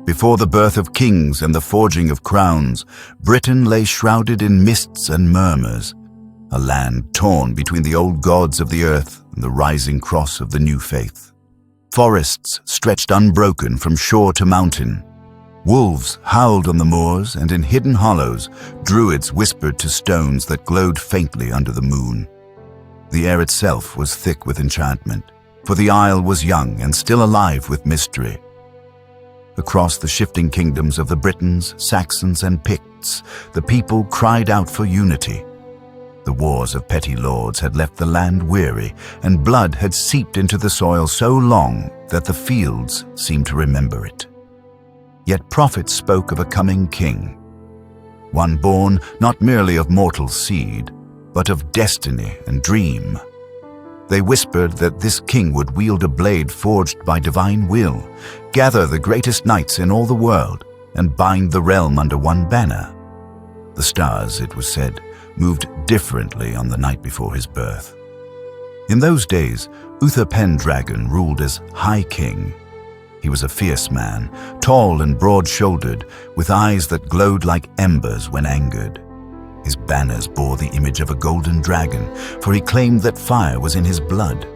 Before the birth of kings and the forging of crowns, Britain lay shrouded in mists and murmurs, a land torn between the old gods of the earth and the rising cross of the new faith. Forests stretched unbroken from shore to mountain. Wolves howled on the moors, and in hidden hollows, druids whispered to stones that glowed faintly under the moon. The air itself was thick with enchantment, for the isle was young and still alive with mystery. Across the shifting kingdoms of the Britons, Saxons, and Picts, the people cried out for unity. The wars of petty lords had left the land weary, and blood had seeped into the soil so long that the fields seemed to remember it. Yet prophets spoke of a coming king, one born not merely of mortal seed, but of destiny and dream. They whispered that this king would wield a blade forged by divine will, gather the greatest knights in all the world, and bind the realm under one banner. The stars, it was said, moved differently on the night before his birth. In those days, Uther Pendragon ruled as High King. He was a fierce man, tall and broad-shouldered, with eyes that glowed like embers when angered. His banners bore the image of a golden dragon, for he claimed that fire was in his blood.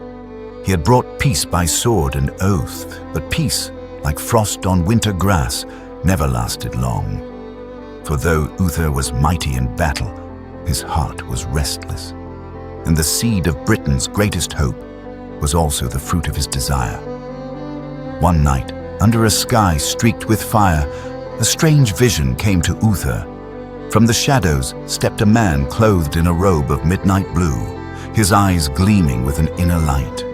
He had brought peace by sword and oath, but peace, like frost on winter grass, never lasted long. For though Uther was mighty in battle, his heart was restless, and the seed of Britain's greatest hope was also the fruit of his desire. One night, under a sky streaked with fire, a strange vision came to Uther. From the shadows stepped a man clothed in a robe of midnight blue, his eyes gleaming with an inner light.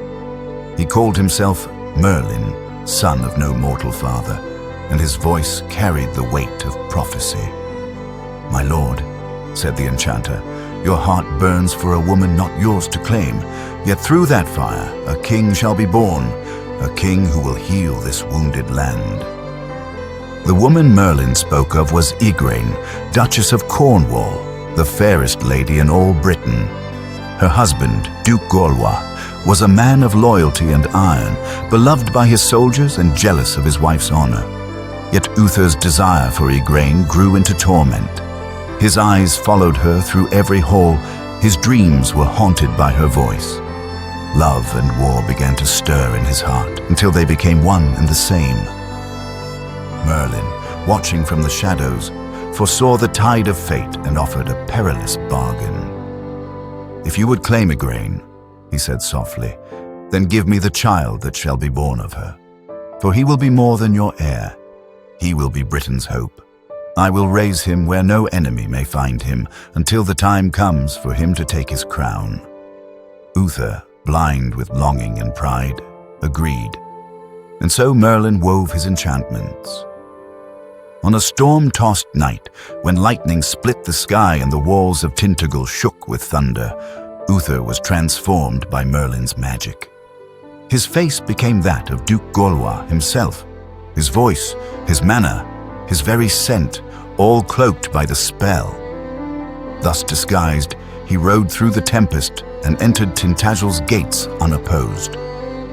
He called himself Merlin, son of no mortal father, and his voice carried the weight of prophecy. "My lord," said the enchanter, "your heart burns for a woman not yours to claim, yet through that fire a king shall be born, a king who will heal this wounded land." The woman Merlin spoke of was Igraine, Duchess of Cornwall, the fairest lady in all Britain. Her husband, Duke Gorlois, was a man of loyalty and iron, beloved by his soldiers and jealous of his wife's honor. Yet Uther's desire for Igraine grew into torment. His eyes followed her through every hall, his dreams were haunted by her voice. Love and war began to stir in his heart until they became one and the same. Merlin, watching from the shadows, foresaw the tide of fate and offered a perilous bargain. "If you would claim Igraine," he said softly, "then give me the child that shall be born of her. For he will be more than your heir. He will be Britain's hope. I will raise him where no enemy may find him until the time comes for him to take his crown." Uther, blind with longing and pride, agreed. And so Merlin wove his enchantments. On a storm-tossed night, when lightning split the sky and the walls of Tintagel shook with thunder, Uther was transformed by Merlin's magic. His face became that of Duke Gorlois himself, his voice, his manner, his very scent, all cloaked by the spell. Thus disguised, he rode through the tempest and entered Tintagel's gates unopposed.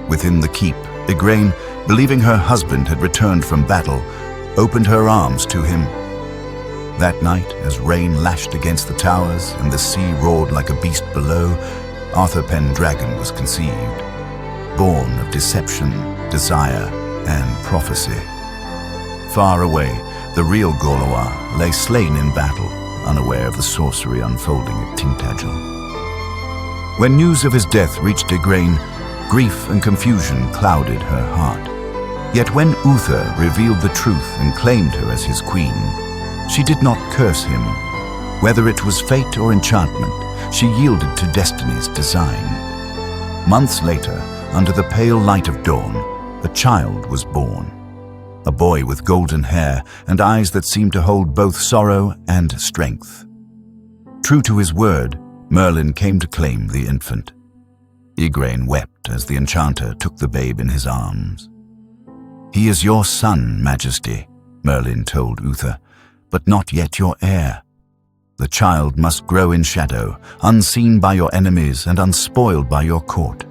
Within the keep, Igraine, believing her husband had returned from battle, opened her arms to him. That night, as rain lashed against the towers and the sea roared like a beast below, Arthur Pendragon was conceived, born of deception, desire, and prophecy. Far away, the real Gorlois lay slain in battle, unaware of the sorcery unfolding at Tintagel. When news of his death reached Igraine, grief and confusion clouded her heart. Yet when Uther revealed the truth and claimed her as his queen, she did not curse him. Whether it was fate or enchantment, she yielded to destiny's design. Months later, under the pale light of dawn, a child was born. A boy with golden hair and eyes that seemed to hold both sorrow and strength. True to his word, Merlin came to claim the infant. Igraine wept as the enchanter took the babe in his arms. "He is your son, Majesty," Merlin told Uther, "but not yet your heir. The child must grow in shadow, unseen by your enemies and unspoiled by your court.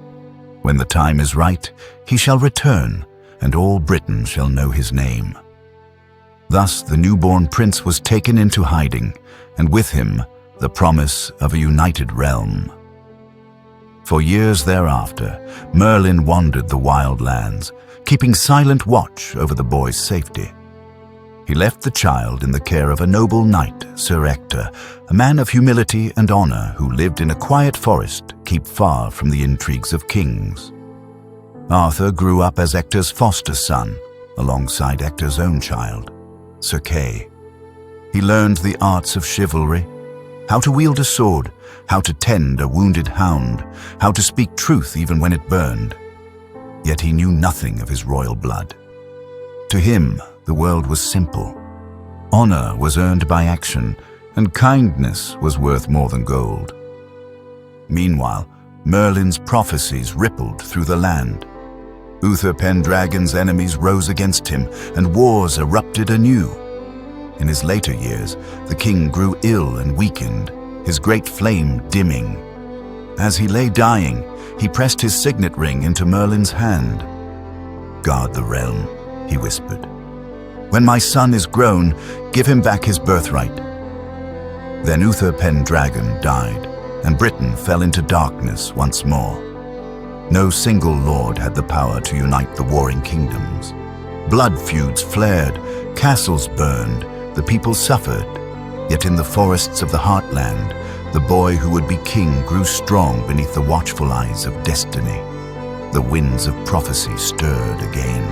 When the time is right, he shall return, and all Britain shall know his name." Thus the newborn prince was taken into hiding, and with him the promise of a united realm. For years thereafter, Merlin wandered the wild lands, keeping silent watch over the boy's safety. He left the child in the care of a noble knight, Sir Ector, a man of humility and honor who lived in a quiet forest, keep far from the intrigues of kings. Arthur grew up as Ector's foster son, alongside Ector's own child, Sir Kay. He learned the arts of chivalry, how to wield a sword, how to tend a wounded hound, how to speak truth even when it burned. Yet he knew nothing of his royal blood. To him, the world was simple. Honor was earned by action, and kindness was worth more than gold. Meanwhile, Merlin's prophecies rippled through the land. Uther Pendragon's enemies rose against him, and wars erupted anew. In his later years, the king grew ill and weakened, his great flame dimming. As he lay dying, he pressed his signet ring into Merlin's hand. "Guard the realm," he whispered. "When my son is grown, give him back his birthright." Then Uther Pendragon died, and Britain fell into darkness once more. No single lord had the power to unite the warring kingdoms. Blood feuds flared, castles burned, the people suffered. Yet in the forests of the heartland, the boy who would be king grew strong beneath the watchful eyes of destiny. The winds of prophecy stirred again.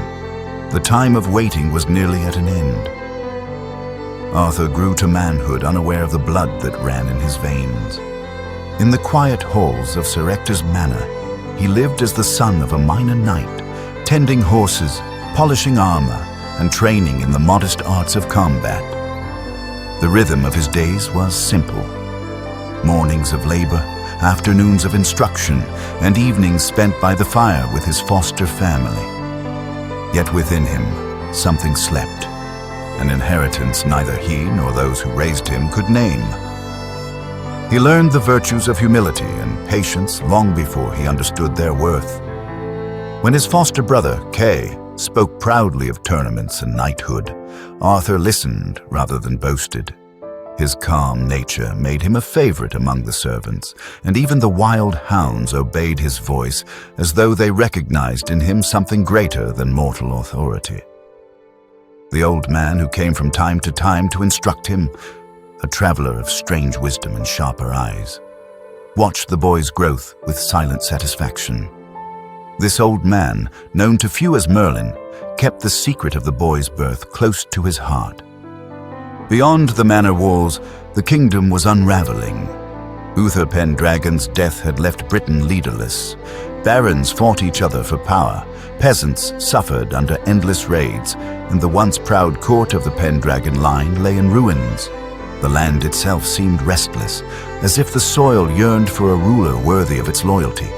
The time of waiting was nearly at an end. Arthur grew to manhood, unaware of the blood that ran in his veins. In the quiet halls of Sir Ector's manor, he lived as the son of a minor knight, tending horses, polishing armor, and training in the modest arts of combat. The rhythm of his days was simple. Mornings of labor, afternoons of instruction, and evenings spent by the fire with his foster family. Yet within him, something slept, an inheritance neither he nor those who raised him could name. He learned the virtues of humility and patience long before he understood their worth. When his foster brother, Kay, spoke proudly of tournaments and knighthood, Arthur listened rather than boasted. His calm nature made him a favorite among the servants, and even the wild hounds obeyed his voice as though they recognized in him something greater than mortal authority. The old man who came from time to time to instruct him, a traveler of strange wisdom and sharper eyes, watched the boy's growth with silent satisfaction. This old man, known to few as Merlin, kept the secret of the boy's birth close to his heart. Beyond the manor walls, the kingdom was unraveling. Uther Pendragon's death had left Britain leaderless. Barons fought each other for power, peasants suffered under endless raids, and the once proud court of the Pendragon line lay in ruins. The land itself seemed restless, as if the soil yearned for a ruler worthy of its loyalty.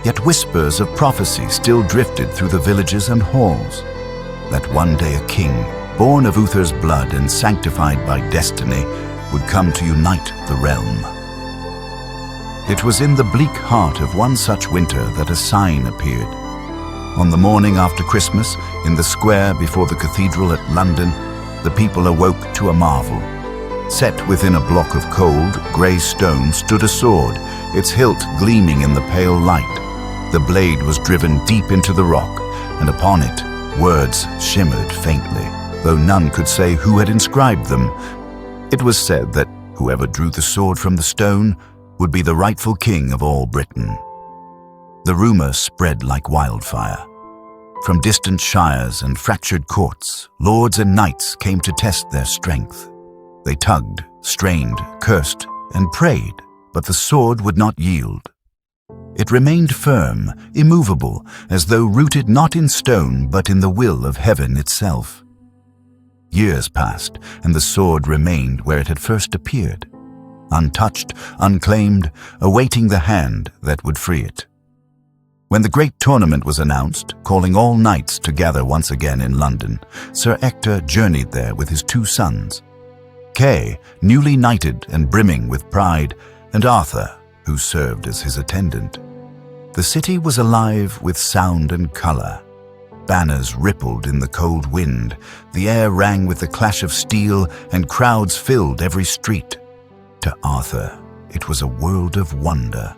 Yet whispers of prophecy still drifted through the villages and halls, that one day a king, born of Uther's blood and sanctified by destiny, would come to unite the realm. It was in the bleak heart of one such winter that a sign appeared. On the morning after Christmas, in the square before the cathedral at London, the people awoke to a marvel. Set within a block of cold, grey stone stood a sword, its hilt gleaming in the pale light. The blade was driven deep into the rock, and upon it, words shimmered faintly, though none could say who had inscribed them. It was said that whoever drew the sword from the stone would be the rightful king of all Britain. The rumor spread like wildfire. From distant shires and fractured courts, lords and knights came to test their strength. They tugged, strained, cursed, and prayed, but the sword would not yield. It remained firm, immovable, as though rooted not in stone but in the will of heaven itself. Years passed, and the sword remained where it had first appeared, untouched, unclaimed, awaiting the hand that would free it. When the great tournament was announced, calling all knights to gather once again in London, Sir Ector journeyed there with his two sons, Kay, newly knighted and brimming with pride, and Arthur, who served as his attendant. The city was alive with sound and color. Banners rippled in the cold wind, the air rang with the clash of steel, and crowds filled every street. To Arthur, it was a world of wonder,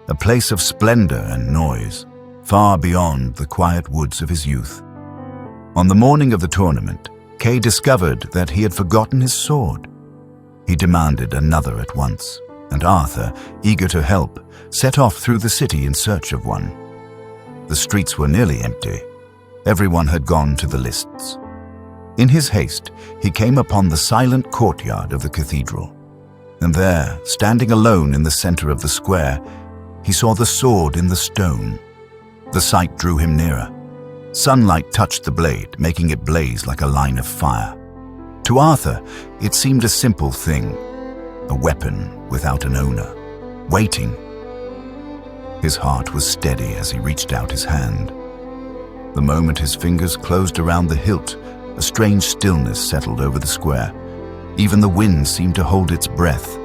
a place of splendor and noise, far beyond the quiet woods of his youth. On the morning of the tournament, Kay discovered that he had forgotten his sword. He demanded another at once, and Arthur, eager to help, set off through the city in search of one. The streets were nearly empty. Everyone had gone to the lists. In his haste, he came upon the silent courtyard of the cathedral. And there, standing alone in the center of the square, he saw the sword in the stone. The sight drew him nearer. Sunlight touched the blade, making it blaze like a line of fire. To Arthur, it seemed a simple thing, a weapon without an owner, waiting. His heart was steady as he reached out his hand. The moment his fingers closed around the hilt, a strange stillness settled over the square. Even the wind seemed to hold its breath.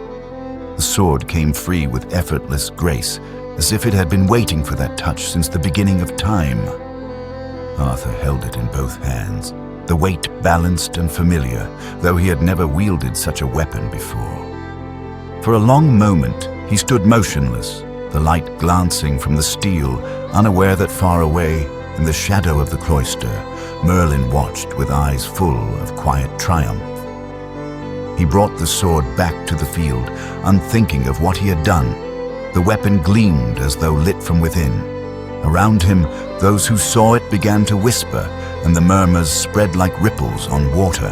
The sword came free with effortless grace, as if it had been waiting for that touch since the beginning of time. Arthur held it in both hands, the weight balanced and familiar, though he had never wielded such a weapon before. For a long moment, he stood motionless, the light glancing from the steel, unaware that far away, in the shadow of the cloister, Merlin watched with eyes full of quiet triumph. He brought the sword back to the field, unthinking of what he had done. The weapon gleamed as though lit from within. Around him, those who saw it began to whisper, and the murmurs spread like ripples on water.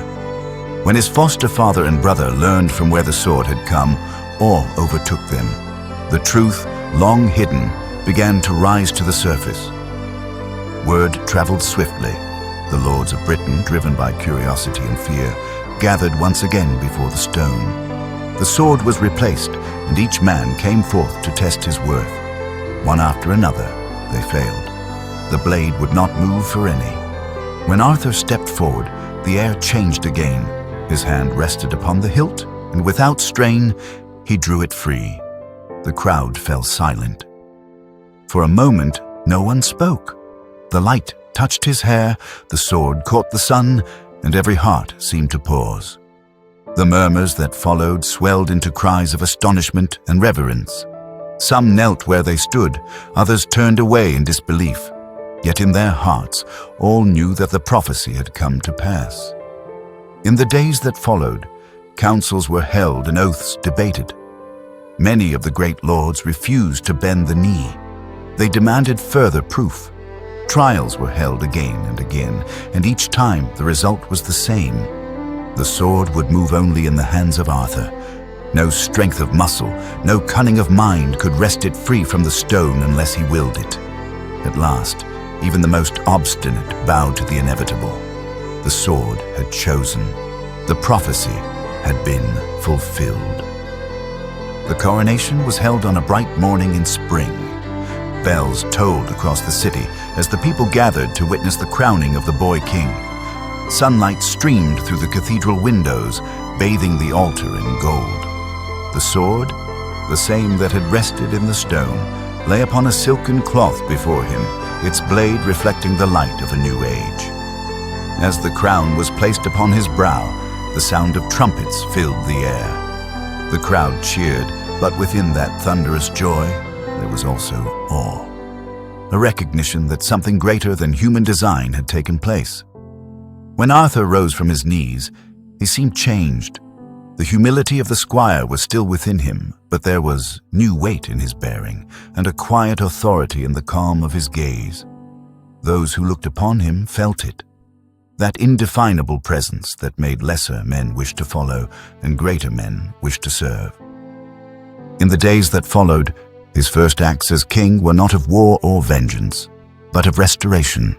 When his foster father and brother learned from where the sword had come, awe overtook them. The truth, long hidden, began to rise to the surface. Word traveled swiftly. The lords of Britain, driven by curiosity and fear, gathered once again before the stone. The sword was replaced, and each man came forth to test his worth. One after another, they failed. The blade would not move for any. When Arthur stepped forward, the air changed again. His hand rested upon the hilt, and without strain, he drew it free. The crowd fell silent. For a moment, no one spoke. The light touched his hair, the sword caught the sun, and every heart seemed to pause. The murmurs that followed swelled into cries of astonishment and reverence. Some knelt where they stood, others turned away in disbelief. Yet in their hearts, all knew that the prophecy had come to pass. In the days that followed, councils were held and oaths debated. Many of the great lords refused to bend the knee. They demanded further proof. Trials were held again and again, and each time the result was the same. The sword would move only in the hands of Arthur. No strength of muscle, no cunning of mind could wrest it free from the stone unless he willed it. At last, even the most obstinate bowed to the inevitable. The sword had chosen. The prophecy had been fulfilled. The coronation was held on a bright morning in spring. Bells tolled across the city as the people gathered to witness the crowning of the boy king. Sunlight streamed through the cathedral windows, bathing the altar in gold. The sword, the same that had rested in the stone, lay upon a silken cloth before him, its blade reflecting the light of a new age. As the crown was placed upon his brow, the sound of trumpets filled the air. The crowd cheered, but within that thunderous joy, there was also awe. A recognition that something greater than human design had taken place. When Arthur rose from his knees, he seemed changed. The humility of the squire was still within him, but there was new weight in his bearing, and a quiet authority in the calm of his gaze. Those who looked upon him felt it. That indefinable presence that made lesser men wish to follow, and greater men wish to serve. In the days that followed, his first acts as king were not of war or vengeance, but of restoration.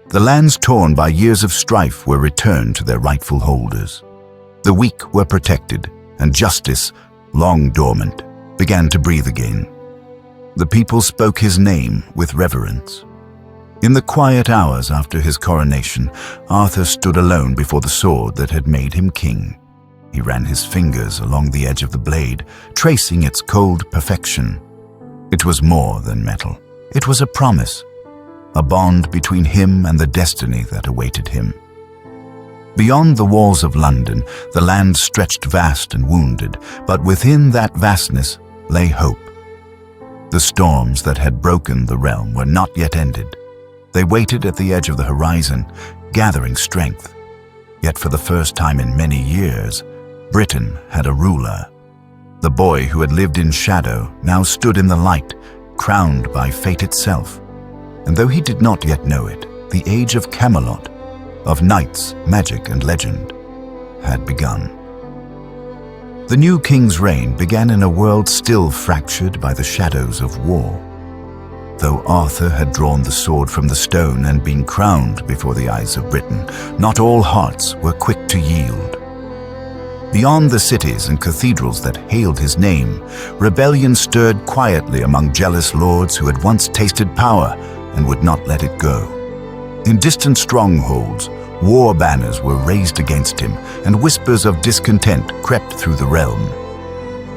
The lands torn by years of strife were returned to their rightful holders. The weak were protected, and justice, long dormant, began to breathe again. The people spoke his name with reverence. In the quiet hours after his coronation, Arthur stood alone before the sword that had made him king. He ran his fingers along the edge of the blade, tracing its cold perfection. It was more than metal. It was a promise a bond between him and the destiny that awaited him. Beyond the walls of London, the land stretched vast and wounded, but within that vastness lay hope. The storms that had broken the realm were not yet ended. They waited at the edge of the horizon, gathering strength. Yet for the first time in many years, Britain had a ruler. The boy who had lived in shadow now stood in the light, crowned by fate itself. And though he did not yet know it, the age of Camelot, of knights, magic, and legend, had begun. The new king's reign began in a world still fractured by the shadows of war. Though Arthur had drawn the sword from the stone and been crowned before the eyes of Britain, not all hearts were quick to yield. Beyond the cities and cathedrals that hailed his name, rebellion stirred quietly among jealous lords who had once tasted power and would not let it go. In distant strongholds, war banners were raised against him, and whispers of discontent crept through the realm.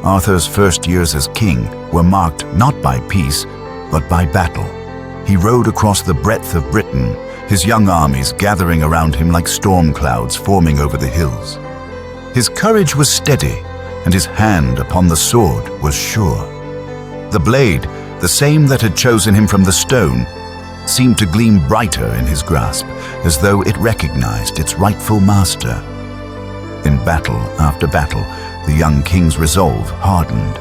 Arthur's first years as king were marked not by peace, but by battle. He rode across the breadth of Britain, his young armies gathering around him like storm clouds forming over the hills. His courage was steady, and his hand upon the sword was sure. The blade, the same that had chosen him from the stone, seemed to gleam brighter in his grasp, as though it recognized its rightful master. In battle after battle, the young king's resolve hardened.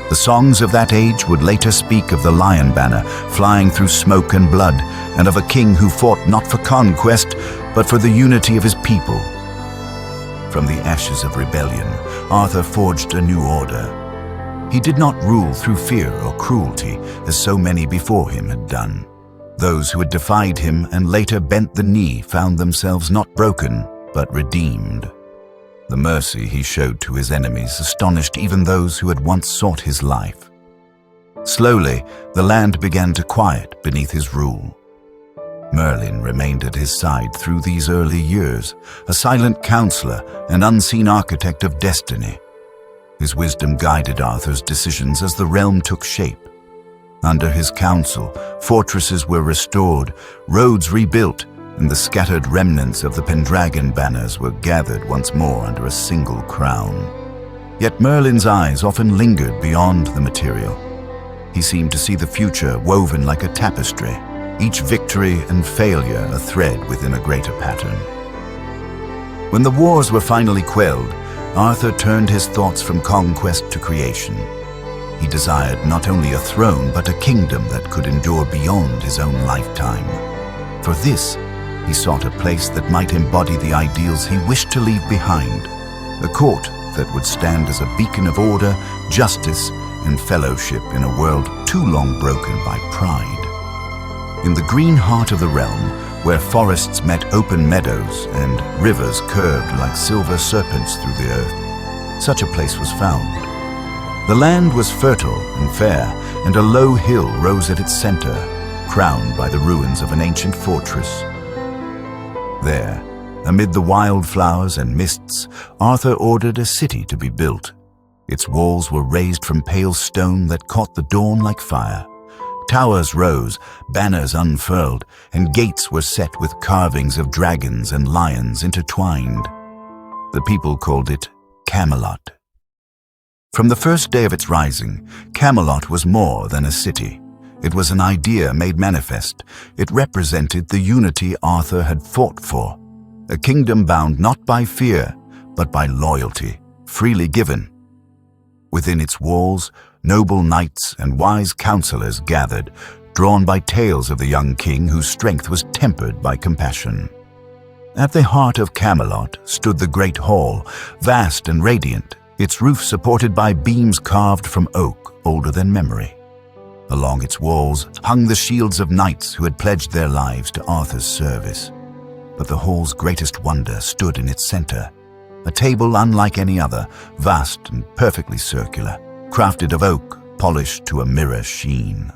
The songs of that age would later speak of the lion banner flying through smoke and blood, and of a king who fought not for conquest, but for the unity of his people. From the ashes of rebellion, Arthur forged a new order. He did not rule through fear or cruelty, as so many before him had done. Those who had defied him and later bent the knee found themselves not broken, but redeemed. The mercy he showed to his enemies astonished even those who had once sought his life. Slowly, the land began to quiet beneath his rule. Merlin remained at his side through these early years, a silent counselor, an unseen architect of destiny. His wisdom guided Arthur's decisions as the realm took shape. Under his counsel, fortresses were restored, roads rebuilt, and the scattered remnants of the Pendragon banners were gathered once more under a single crown. Yet Merlin's eyes often lingered beyond the material. He seemed to see the future woven like a tapestry, each victory and failure a thread within a greater pattern. When the wars were finally quelled, Arthur turned his thoughts from conquest to creation. He desired not only a throne, but a kingdom that could endure beyond his own lifetime. For this, he sought a place that might embody the ideals he wished to leave behind, a court that would stand as a beacon of order, justice, and fellowship in a world too long broken by pride. In the green heart of the realm, where forests met open meadows and rivers curved like silver serpents through the earth, such a place was found. The land was fertile and fair, and a low hill rose at its center, crowned by the ruins of an ancient fortress. There, amid the wildflowers and mists, Arthur ordered a city to be built. Its walls were raised from pale stone that caught the dawn like fire. Towers rose, banners unfurled, and gates were set with carvings of dragons and lions intertwined. The people called it Camelot. From the first day of its rising, Camelot was more than a city. It was an idea made manifest. It represented the unity Arthur had fought for, a kingdom bound not by fear, but by loyalty, freely given. Within its walls, noble knights and wise counselors gathered, drawn by tales of the young king whose strength was tempered by compassion. At the heart of Camelot stood the great hall, vast and radiant, its roof supported by beams carved from oak older than memory. Along its walls hung the shields of knights who had pledged their lives to Arthur's service. But the hall's greatest wonder stood in its center, a table unlike any other, vast and perfectly circular, crafted of oak, polished to a mirror sheen.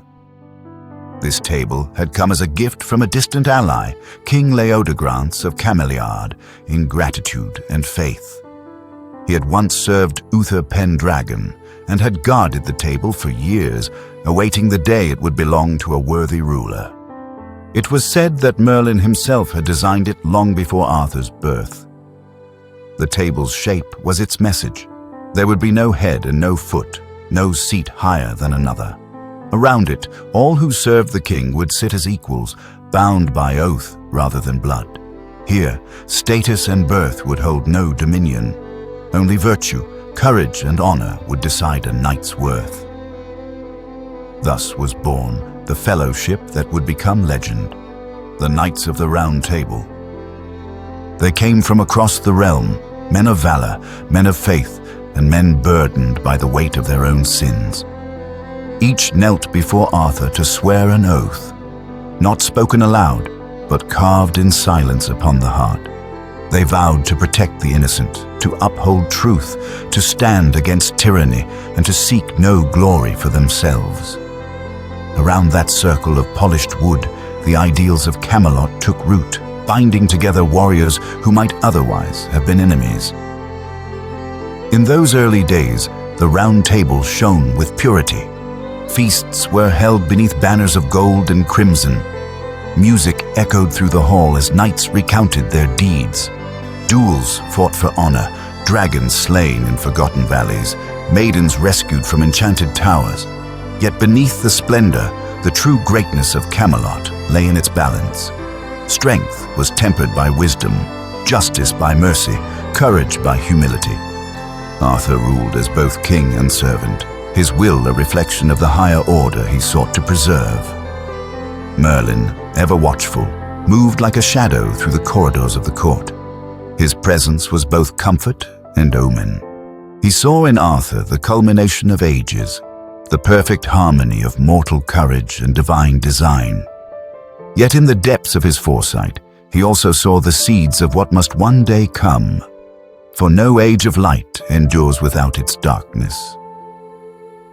This table had come as a gift from a distant ally, King Leodegrance of Camelot, in gratitude and faith. He had once served Uther Pendragon and had guarded the table for years, awaiting the day it would belong to a worthy ruler. It was said that Merlin himself had designed it long before Arthur's birth. The table's shape was its message. There would be no head and no foot, no seat higher than another. Around it, all who served the king would sit as equals, bound by oath rather than blood. Here, status and birth would hold no dominion. Only virtue, courage, and honor would decide a knight's worth. Thus was born the fellowship that would become legend, the Knights of the Round Table. They came from across the realm, men of valor, men of faith, and men burdened by the weight of their own sins. Each knelt before Arthur to swear an oath, not spoken aloud, but carved in silence upon the heart. They vowed to protect the innocent, to uphold truth, to stand against tyranny, and to seek no glory for themselves. Around that circle of polished wood, the ideals of Camelot took root, binding together warriors who might otherwise have been enemies. In those early days, the Round Table shone with purity. Feasts were held beneath banners of gold and crimson. Music echoed through the hall as knights recounted their deeds. Duels fought for honor, dragons slain in forgotten valleys, maidens rescued from enchanted towers. Yet beneath the splendor, the true greatness of Camelot lay in its balance. Strength was tempered by wisdom, justice by mercy, courage by humility. Arthur ruled as both king and servant, his will a reflection of the higher order he sought to preserve. Merlin, ever watchful, moved like a shadow through the corridors of the court. His presence was both comfort and omen. He saw in Arthur the culmination of ages, the perfect harmony of mortal courage and divine design. Yet in the depths of his foresight, he also saw the seeds of what must one day come. For no age of light endures without its darkness.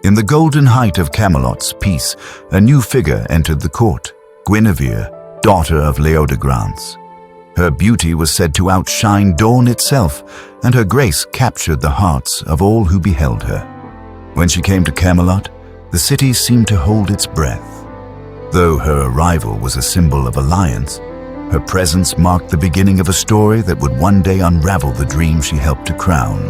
In the golden height of Camelot's peace, a new figure entered the court, Guinevere, daughter of Leodegrance. Her beauty was said to outshine dawn itself, and her grace captured the hearts of all who beheld her. When she came to Camelot, the city seemed to hold its breath. Though her arrival was a symbol of alliance, her presence marked the beginning of a story that would one day unravel the dream she helped to crown.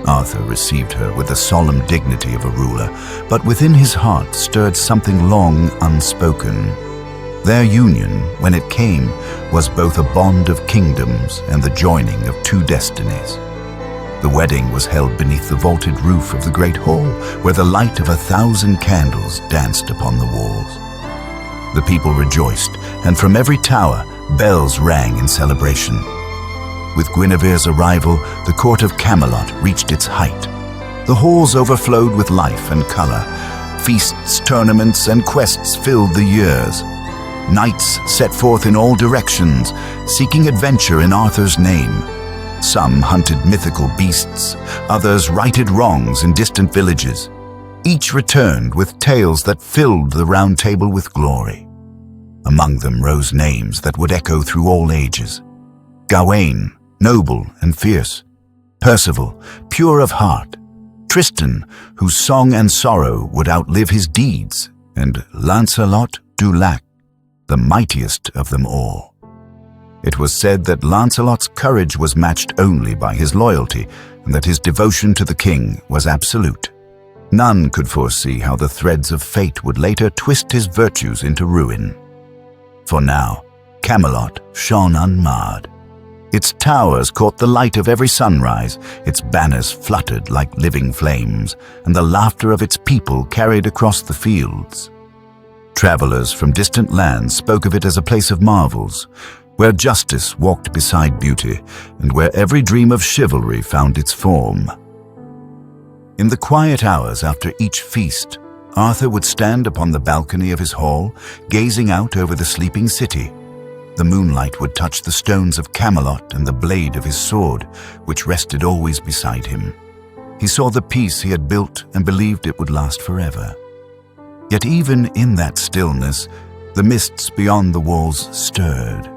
Arthur received her with the solemn dignity of a ruler, but within his heart stirred something long unspoken. Their union, when it came, was both a bond of kingdoms and the joining of two destinies. The wedding was held beneath the vaulted roof of the great hall, where the light of 1,000 candles danced upon the walls. The people rejoiced, and from every tower, bells rang in celebration. With Guinevere's arrival, the court of Camelot reached its height. The halls overflowed with life and color. Feasts, tournaments, and quests filled the years. Knights set forth in all directions, seeking adventure in Arthur's name. Some hunted mythical beasts, others righted wrongs in distant villages. Each returned with tales that filled the Round Table with glory. Among them rose names that would echo through all ages. Gawain, noble and fierce. Percival, pure of heart. Tristan, whose song and sorrow would outlive his deeds. And Lancelot du Lac, the mightiest of them all. It was said that Lancelot's courage was matched only by his loyalty, and that his devotion to the king was absolute. None could foresee how the threads of fate would later twist his virtues into ruin. For now, Camelot shone unmarred. Its towers caught the light of every sunrise, its banners fluttered like living flames, and the laughter of its people carried across the fields. Travelers from distant lands spoke of it as a place of marvels, where justice walked beside beauty, and where every dream of chivalry found its form. In the quiet hours after each feast, Arthur would stand upon the balcony of his hall, gazing out over the sleeping city. The moonlight would touch the stones of Camelot and the blade of his sword, which rested always beside him. He saw the peace he had built and believed it would last forever. Yet even in that stillness, the mists beyond the walls stirred.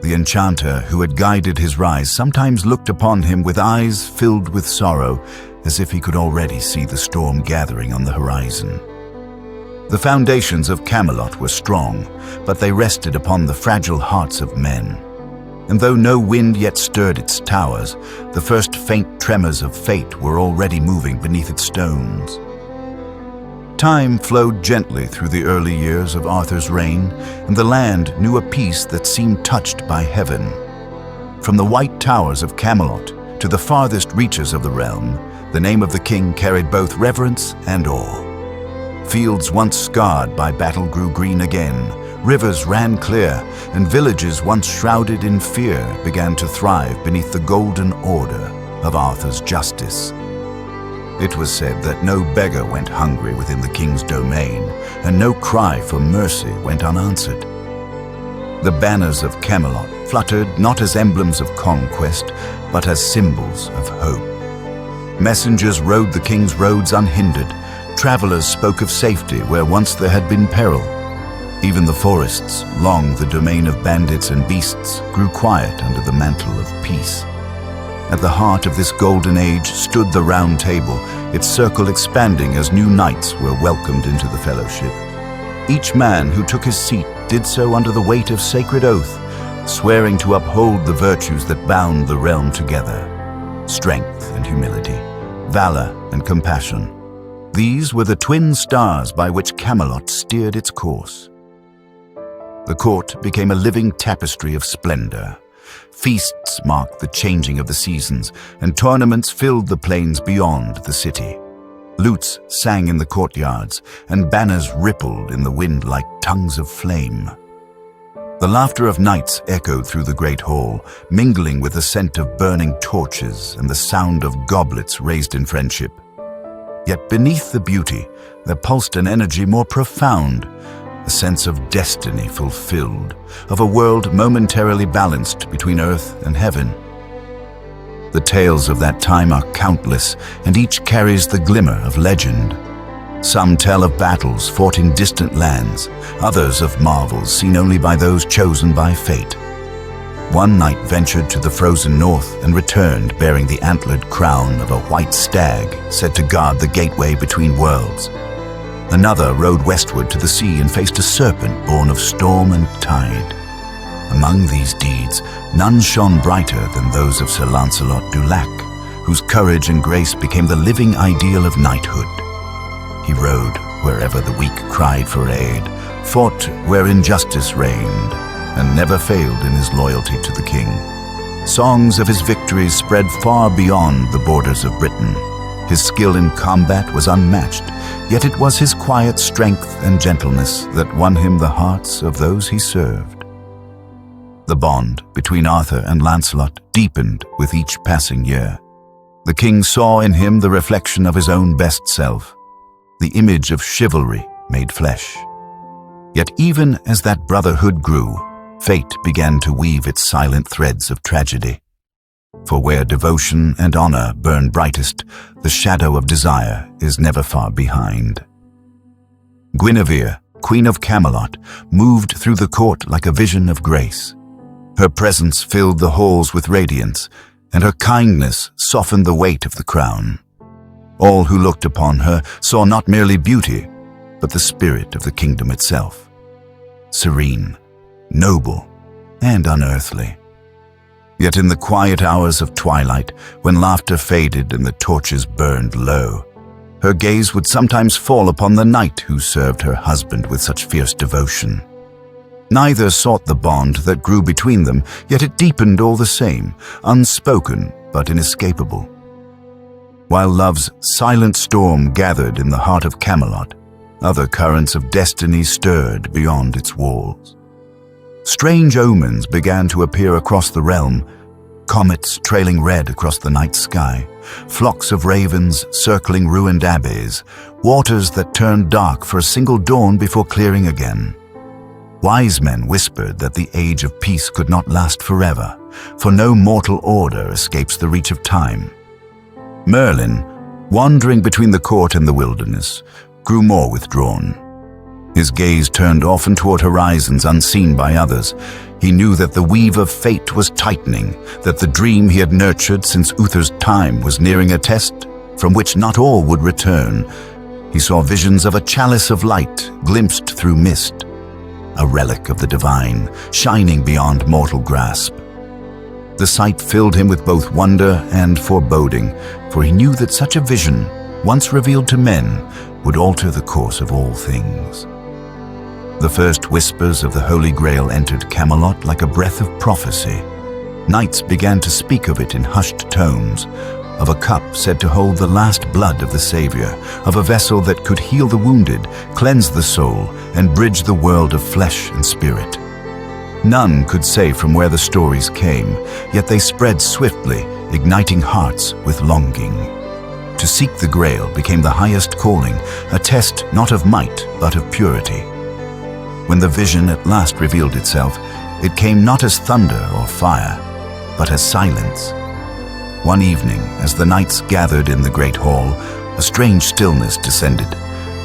The enchanter who had guided his rise sometimes looked upon him with eyes filled with sorrow, as if he could already see the storm gathering on the horizon. The foundations of Camelot were strong, but they rested upon the fragile hearts of men. And though no wind yet stirred its towers, the first faint tremors of fate were already moving beneath its stones. Time flowed gently through the early years of Arthur's reign, and the land knew a peace that seemed touched by heaven. From the white towers of Camelot to the farthest reaches of the realm, the name of the king carried both reverence and awe. Fields once scarred by battle grew green again, rivers ran clear, and villages once shrouded in fear began to thrive beneath the golden order of Arthur's justice. It was said that no beggar went hungry within the king's domain, and no cry for mercy went unanswered. The banners of Camelot fluttered not as emblems of conquest, but as symbols of hope. Messengers rode the king's roads unhindered. Travelers spoke of safety where once there had been peril. Even the forests, long the domain of bandits and beasts, grew quiet under the mantle of peace. At the heart of this golden age stood the Round Table, its circle expanding as new knights were welcomed into the fellowship. Each man who took his seat did so under the weight of sacred oath, swearing to uphold the virtues that bound the realm together: strength and humility, valor and compassion. These were the twin stars by which Camelot steered its course. The court became a living tapestry of splendor. Feasts marked the changing of the seasons, and tournaments filled the plains beyond the city. Lutes sang in the courtyards, and banners rippled in the wind like tongues of flame. The laughter of knights echoed through the great hall, mingling with the scent of burning torches and the sound of goblets raised in friendship. Yet beneath the beauty, there pulsed an energy more profound, a sense of destiny fulfilled, of a world momentarily balanced between earth and heaven. The tales of that time are countless, and each carries the glimmer of legend. Some tell of battles fought in distant lands, others of marvels seen only by those chosen by fate. One knight ventured to the frozen north and returned bearing the antlered crown of a white stag said to guard the gateway between worlds. Another rode westward to the sea and faced a serpent born of storm and tide. Among these deeds, none shone brighter than those of Sir Lancelot du Lac, whose courage and grace became the living ideal of knighthood. He rode wherever the weak cried for aid, fought where injustice reigned, and never failed in his loyalty to the king. Songs of his victories spread far beyond the borders of Britain. His skill in combat was unmatched, yet it was his quiet strength and gentleness that won him the hearts of those he served. The bond between Arthur and Lancelot deepened with each passing year. The king saw in him the reflection of his own best self, the image of chivalry made flesh. Yet even as that brotherhood grew, fate began to weave its silent threads of tragedy. For where devotion and honor burn brightest, the shadow of desire is never far behind. Guinevere, Queen of Camelot, moved through the court like a vision of grace. Her presence filled the halls with radiance, and her kindness softened the weight of the crown. All who looked upon her saw not merely beauty, but the spirit of the kingdom itself. Serene, noble, and unearthly. Yet in the quiet hours of twilight, when laughter faded and the torches burned low, her gaze would sometimes fall upon the knight who served her husband with such fierce devotion. Neither sought the bond that grew between them, yet it deepened all the same, unspoken but inescapable. While love's silent storm gathered in the heart of Camelot, other currents of destiny stirred beyond its walls. Strange omens began to appear across the realm, comets trailing red across the night sky, flocks of ravens circling ruined abbeys, waters that turned dark for a single dawn before clearing again. Wise men whispered that the age of peace could not last forever, for no mortal order escapes the reach of time. Merlin, wandering between the court and the wilderness, grew more withdrawn. His gaze turned often toward horizons unseen by others. He knew that the weave of fate was tightening, that the dream he had nurtured since Uther's time was nearing a test from which not all would return. He saw visions of a chalice of light glimpsed through mist, a relic of the divine, shining beyond mortal grasp. The sight filled him with both wonder and foreboding, for he knew that such a vision, once revealed to men, would alter the course of all things. The first whispers of the Holy Grail entered Camelot like a breath of prophecy. Knights began to speak of it in hushed tones, of a cup said to hold the last blood of the Savior, of a vessel that could heal the wounded, cleanse the soul, and bridge the world of flesh and spirit. None could say from where the stories came, yet they spread swiftly, igniting hearts with longing. To seek the Grail became the highest calling, a test not of might, but of purity. When the vision at last revealed itself, it came not as thunder or fire, but as silence. One evening, as the knights gathered in the great hall, a strange stillness descended.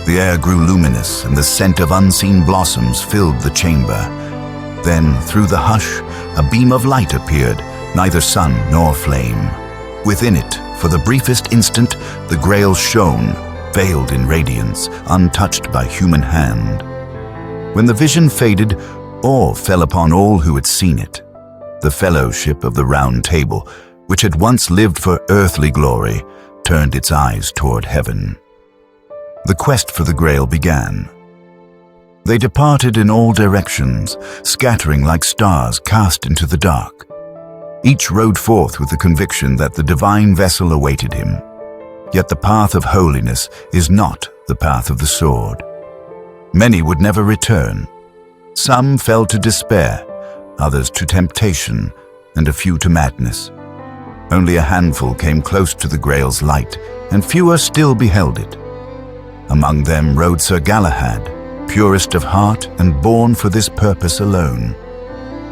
The air grew luminous, and the scent of unseen blossoms filled the chamber. Then, through the hush, a beam of light appeared, neither sun nor flame. Within it, for the briefest instant, the Grail shone, veiled in radiance, untouched by human hand. When the vision faded, awe fell upon all who had seen it. The fellowship of the Round Table, which had once lived for earthly glory, turned its eyes toward heaven. The quest for the Grail began. They departed in all directions, scattering like stars cast into the dark. Each rode forth with the conviction that the divine vessel awaited him. Yet the path of holiness is not the path of the sword. Many would never return. Some fell to despair, others to temptation, and a few to madness. Only a handful came close to the Grail's light, and fewer still beheld it. Among them rode Sir Galahad, purest of heart and born for this purpose alone.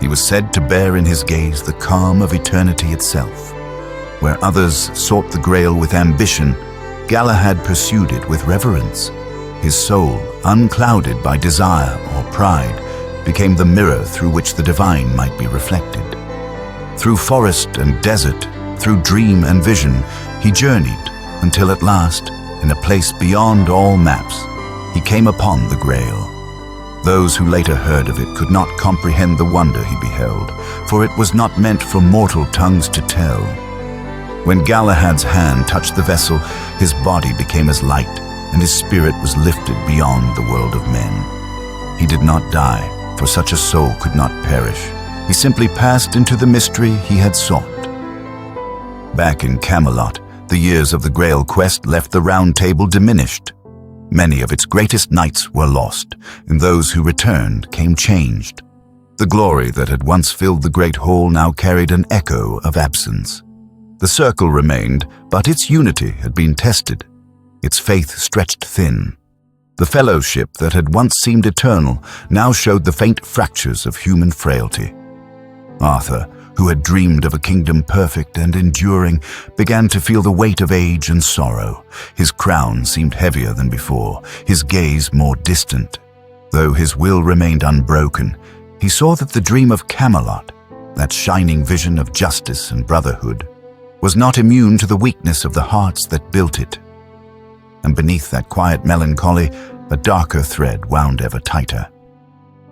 He was said to bear in his gaze the calm of eternity itself. Where others sought the Grail with ambition, Galahad pursued it with reverence. His soul, unclouded by desire or pride, became the mirror through which the divine might be reflected. Through forest and desert, through dream and vision, he journeyed until at last, in a place beyond all maps, he came upon the Grail. Those who later heard of it could not comprehend the wonder he beheld, for it was not meant for mortal tongues to tell. When Galahad's hand touched the vessel, his body became as light, and his spirit was lifted beyond the world of men. He did not die, for such a soul could not perish. He simply passed into the mystery he had sought. Back in Camelot, the years of the Grail quest left the Round Table diminished. Many of its greatest knights were lost, and those who returned came changed. The glory that had once filled the great hall now carried an echo of absence. The circle remained, but its unity had been tested. Its faith stretched thin. The fellowship that had once seemed eternal now showed the faint fractures of human frailty. Arthur, who had dreamed of a kingdom perfect and enduring, began to feel the weight of age and sorrow. His crown seemed heavier than before, his gaze more distant. Though his will remained unbroken, he saw that the dream of Camelot, that shining vision of justice and brotherhood, was not immune to the weakness of the hearts that built it. And beneath that quiet melancholy, a darker thread wound ever tighter.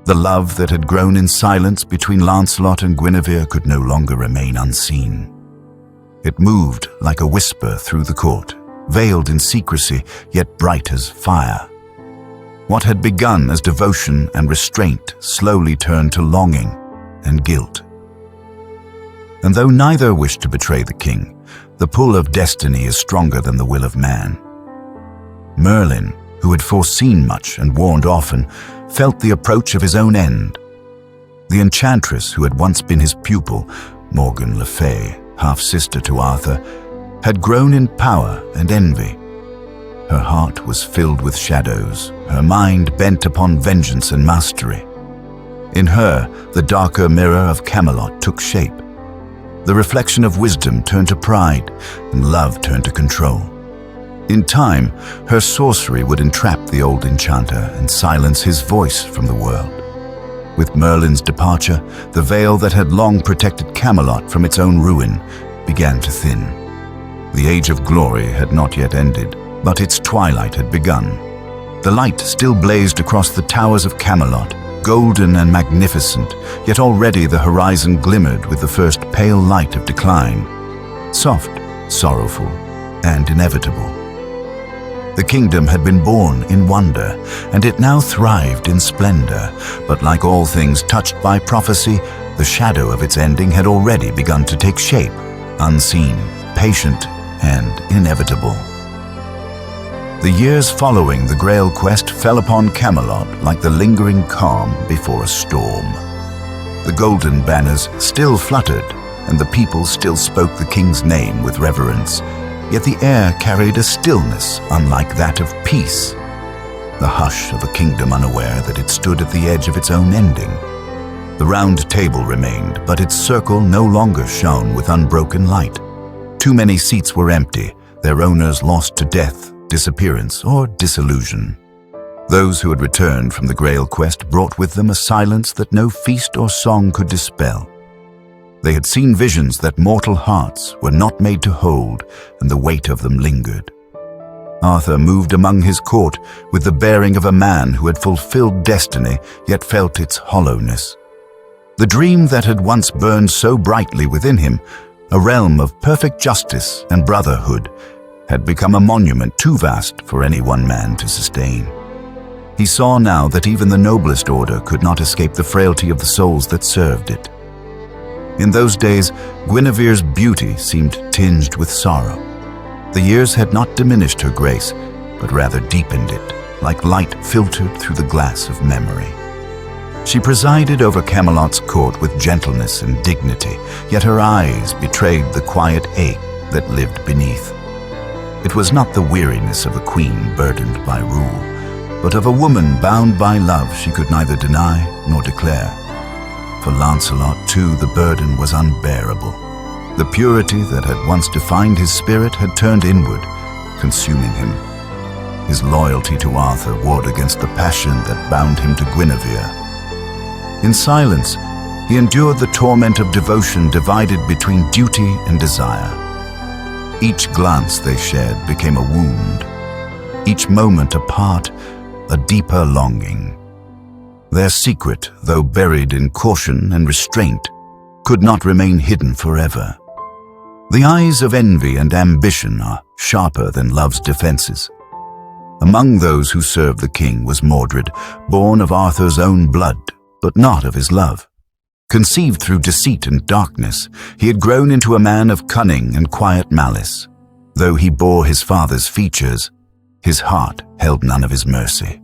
The love that had grown in silence between Lancelot and Guinevere could no longer remain unseen. It moved like a whisper through the court, veiled in secrecy, yet bright as fire. What had begun as devotion and restraint slowly turned to longing and guilt. And though neither wished to betray the king, the pull of destiny is stronger than the will of man. Merlin, who had foreseen much and warned often, felt the approach of his own end. The enchantress who had once been his pupil, Morgan Le Fay, half-sister to Arthur, had grown in power and envy. Her heart was filled with shadows, her mind bent upon vengeance and mastery. In her, the darker mirror of Camelot took shape. The reflection of wisdom turned to pride, and love turned to control. In time, her sorcery would entrap the old enchanter and silence his voice from the world. With Merlin's departure, the veil that had long protected Camelot from its own ruin began to thin. The age of glory had not yet ended, But its twilight had begun. The light still blazed across the towers of Camelot, golden and magnificent, yet already the horizon glimmered with the first pale light of decline, soft, sorrowful, and inevitable. The kingdom had been born in wonder, and it now thrived in splendor, but like all things touched by prophecy, the shadow of its ending had already begun to take shape, unseen, patient, and inevitable. The years following the Grail quest fell upon Camelot like the lingering calm before a storm. The golden banners still fluttered, and the people still spoke the king's name with reverence, yet the air carried a stillness unlike that of peace, the hush of a kingdom unaware that it stood at the edge of its own ending. The round table remained, but its circle no longer shone with unbroken light. Too many seats were empty, their owners lost to death, disappearance, or disillusion. Those who had returned from the Grail quest brought with them a silence that no feast or song could dispel. They had seen visions that mortal hearts were not made to hold, and the weight of them lingered. Arthur moved among his court with the bearing of a man who had fulfilled destiny, yet felt its hollowness. The dream that had once burned so brightly within him, a realm of perfect justice and brotherhood, had become a monument too vast for any one man to sustain. He saw now that even the noblest order could not escape the frailty of the souls that served it. In those days, Guinevere's beauty seemed tinged with sorrow. The years had not diminished her grace, but rather deepened it, like light filtered through the glass of memory. She presided over Camelot's court with gentleness and dignity, yet her eyes betrayed the quiet ache that lived beneath. It was not the weariness of a queen burdened by rule, but of a woman bound by love she could neither deny nor declare. For Lancelot, too, the burden was unbearable. The purity that had once defined his spirit had turned inward, consuming him. His loyalty to Arthur warred against the passion that bound him to Guinevere. In silence, he endured the torment of devotion divided between duty and desire. Each glance they shared became a wound, each moment apart, a deeper longing. Their secret, though buried in caution and restraint, could not remain hidden forever. The eyes of envy and ambition are sharper than love's defenses. Among those who served the king was Mordred, born of Arthur's own blood, but not of his love. Conceived through deceit and darkness, he had grown into a man of cunning and quiet malice. Though he bore his father's features, his heart held none of his mercy.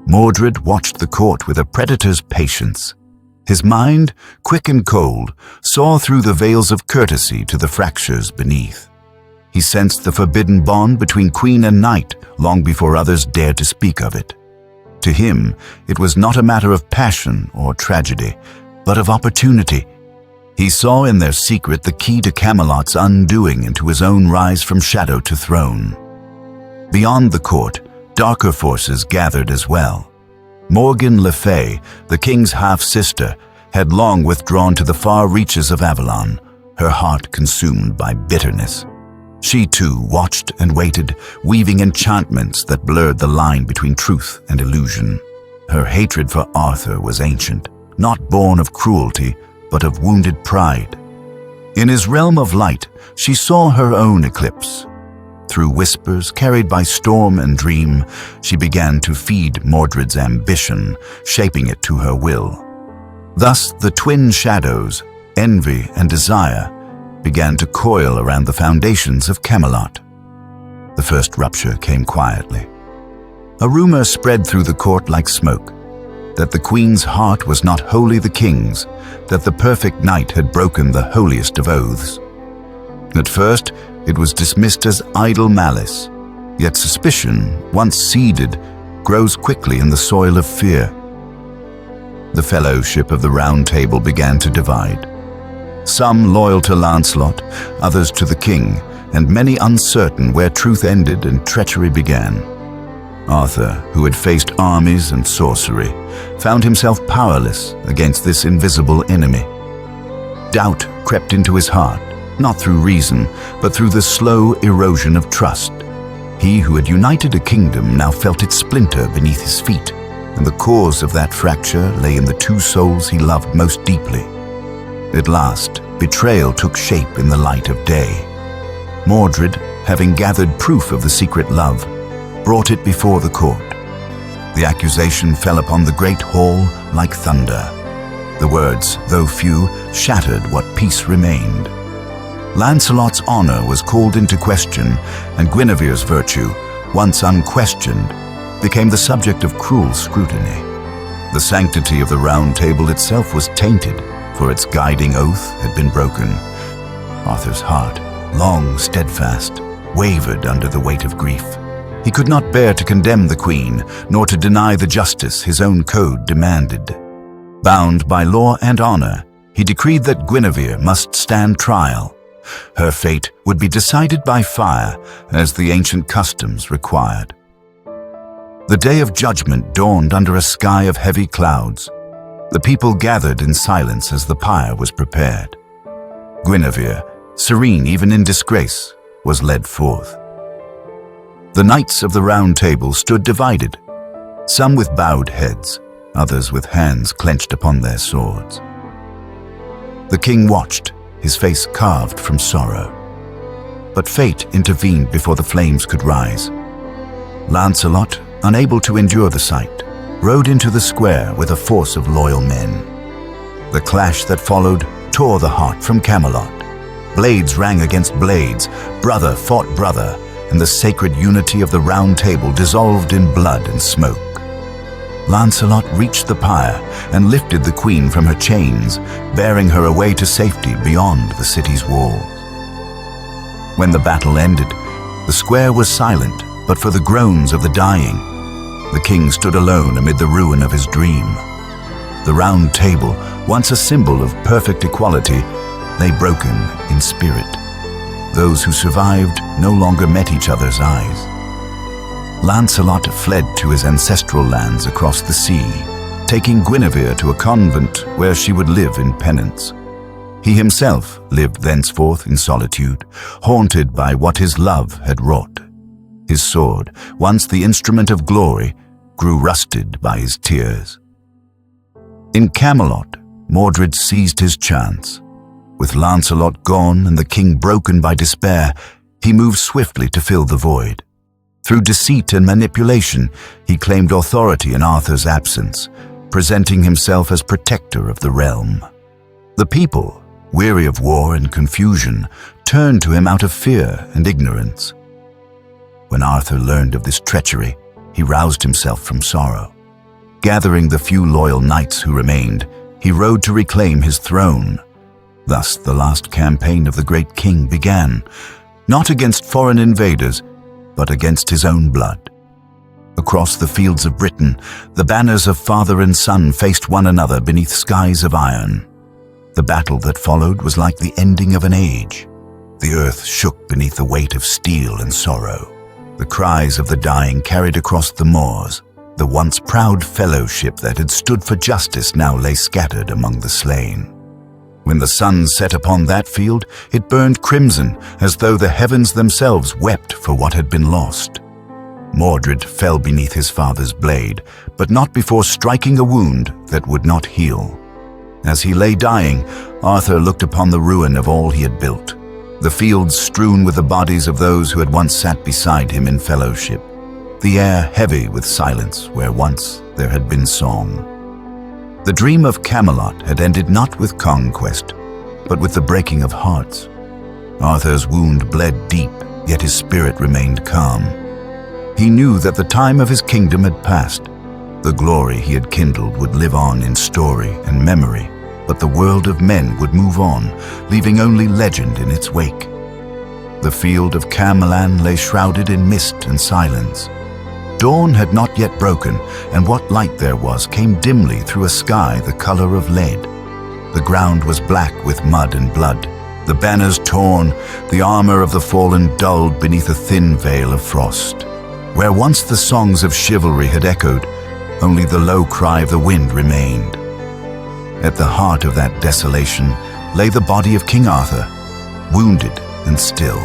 Mordred watched the court with a predator's patience. His mind, quick and cold, saw through the veils of courtesy to the fractures beneath. He sensed the forbidden bond between queen and knight long before others dared to speak of it. To him, it was not a matter of passion or tragedy, but of opportunity. He saw in their secret the key to Camelot's undoing and to his own rise from shadow to throne. Beyond the court, darker forces gathered as well. Morgan Le Fay, the king's half-sister, had long withdrawn to the far reaches of Avalon, her heart consumed by bitterness. She too watched and waited, weaving enchantments that blurred the line between truth and illusion. Her hatred for Arthur was ancient, not born of cruelty, but of wounded pride. In his realm of light, she saw her own eclipse. Through whispers carried by storm and dream, she began to feed Mordred's ambition, shaping it to her will. Thus the twin shadows, envy and desire, began to coil around the foundations of Camelot. The first rupture came quietly. A rumor spread through the court like smoke, that the queen's heart was not wholly the king's, that the perfect knight had broken the holiest of oaths. At first, it was dismissed as idle malice, yet suspicion, once seeded, grows quickly in the soil of fear. The fellowship of the Round Table began to divide. Some loyal to Lancelot, others to the king, and many uncertain where truth ended and treachery began. Arthur, who had faced armies and sorcery, found himself powerless against this invisible enemy. Doubt crept into his heart, not through reason, but through the slow erosion of trust. He who had united a kingdom now felt it splinter beneath his feet, and the cause of that fracture lay in the two souls he loved most deeply. At last, betrayal took shape in the light of day. Mordred, having gathered proof of the secret love, brought it before the court. The accusation fell upon the great hall like thunder. The words, though few, shattered what peace remained. Lancelot's honor was called into question, and Guinevere's virtue, once unquestioned, became the subject of cruel scrutiny. The sanctity of the Round Table itself was tainted, for its guiding oath had been broken. Arthur's heart, long steadfast, wavered under the weight of grief. He could not bear to condemn the queen, nor to deny the justice his own code demanded. Bound by law and honor, he decreed that Guinevere must stand trial. Her fate would be decided by fire, as the ancient customs required. The day of judgment dawned under a sky of heavy clouds. The people gathered in silence as the pyre was prepared. Guinevere, serene even in disgrace, was led forth. The knights of the Round Table stood divided, some with bowed heads, others with hands clenched upon their swords. The king watched, his face carved from sorrow. But fate intervened before the flames could rise. Lancelot, unable to endure the sight, rode into the square with a force of loyal men. The clash that followed tore the heart from Camelot. Blades rang against blades, brother fought brother, and the sacred unity of the Round Table dissolved in blood and smoke. Lancelot reached the pyre and lifted the queen from her chains, bearing her away to safety beyond the city's walls. When the battle ended, the square was silent, but for the groans of the dying. The king stood alone amid the ruin of his dream. The Round Table, once a symbol of perfect equality, lay broken in spirit. Those who survived no longer met each other's eyes. Lancelot fled to his ancestral lands across the sea, taking Guinevere to a convent where she would live in penance. He himself lived thenceforth in solitude, haunted by what his love had wrought. His sword, once the instrument of glory, grew rusted by his tears. In Camelot, Mordred seized his chance. With Lancelot gone and the king broken by despair, he moved swiftly to fill the void. Through deceit and manipulation, he claimed authority in Arthur's absence, presenting himself as protector of the realm. The people, weary of war and confusion, turned to him out of fear and ignorance. When Arthur learned of this treachery, he roused himself from sorrow. Gathering the few loyal knights who remained, he rode to reclaim his throne. Thus the last campaign of the great king began, not against foreign invaders, but against his own blood. Across the fields of Britain, the banners of father and son faced one another beneath skies of iron. The battle that followed was like the ending of an age. The earth shook beneath the weight of steel and sorrow. The cries of the dying carried across the moors. The once proud fellowship that had stood for justice now lay scattered among the slain. When the sun set upon that field, it burned crimson, as though the heavens themselves wept for what had been lost. Mordred fell beneath his father's blade, but not before striking a wound that would not heal. As he lay dying, Arthur looked upon the ruin of all he had built, the fields strewn with the bodies of those who had once sat beside him in fellowship, the air heavy with silence where once there had been song. The dream of Camelot had ended not with conquest, but with the breaking of hearts. Arthur's wound bled deep, yet his spirit remained calm. He knew that the time of his kingdom had passed. The glory he had kindled would live on in story and memory, but the world of men would move on, leaving only legend in its wake. The field of Camelot lay shrouded in mist and silence. Dawn had not yet broken, and what light there was came dimly through a sky the color of lead. The ground was black with mud and blood, the banners torn, the armor of the fallen dulled beneath a thin veil of frost. Where once the songs of chivalry had echoed, only the low cry of the wind remained. At the heart of that desolation lay the body of King Arthur, wounded and still.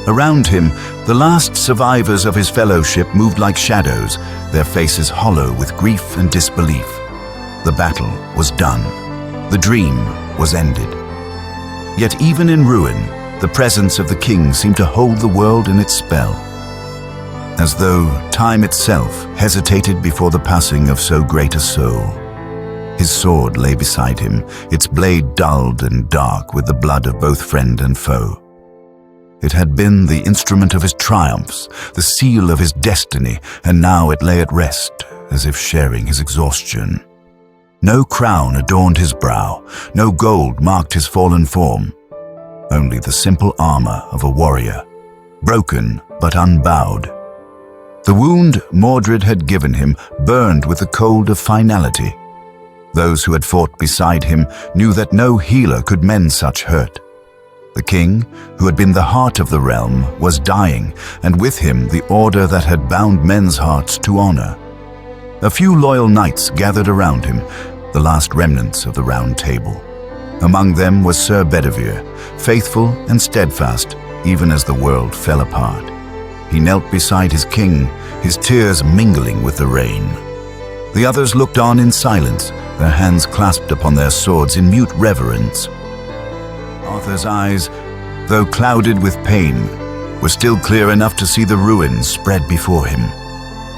Around him, the last survivors of his fellowship moved like shadows, their faces hollow with grief and disbelief. The battle was done. The dream was ended. Yet even in ruin, the presence of the king seemed to hold the world in its spell, as though time itself hesitated before the passing of so great a soul. His sword lay beside him, its blade dulled and dark with the blood of both friend and foe. It had been the instrument of his triumphs, the seal of his destiny, and now it lay at rest, as if sharing his exhaustion. No crown adorned his brow, no gold marked his fallen form, only the simple armor of a warrior, broken but unbowed. The wound Mordred had given him burned with the cold of finality. Those who had fought beside him knew that no healer could mend such hurt. The king, who had been the heart of the realm, was dying, and with him the order that had bound men's hearts to honor. A few loyal knights gathered around him, the last remnants of the Round Table. Among them was Sir Bedivere, faithful and steadfast, even as the world fell apart. He knelt beside his king, his tears mingling with the rain. The others looked on in silence, their hands clasped upon their swords in mute reverence. Arthur's eyes, though clouded with pain, were still clear enough to see the ruins spread before him.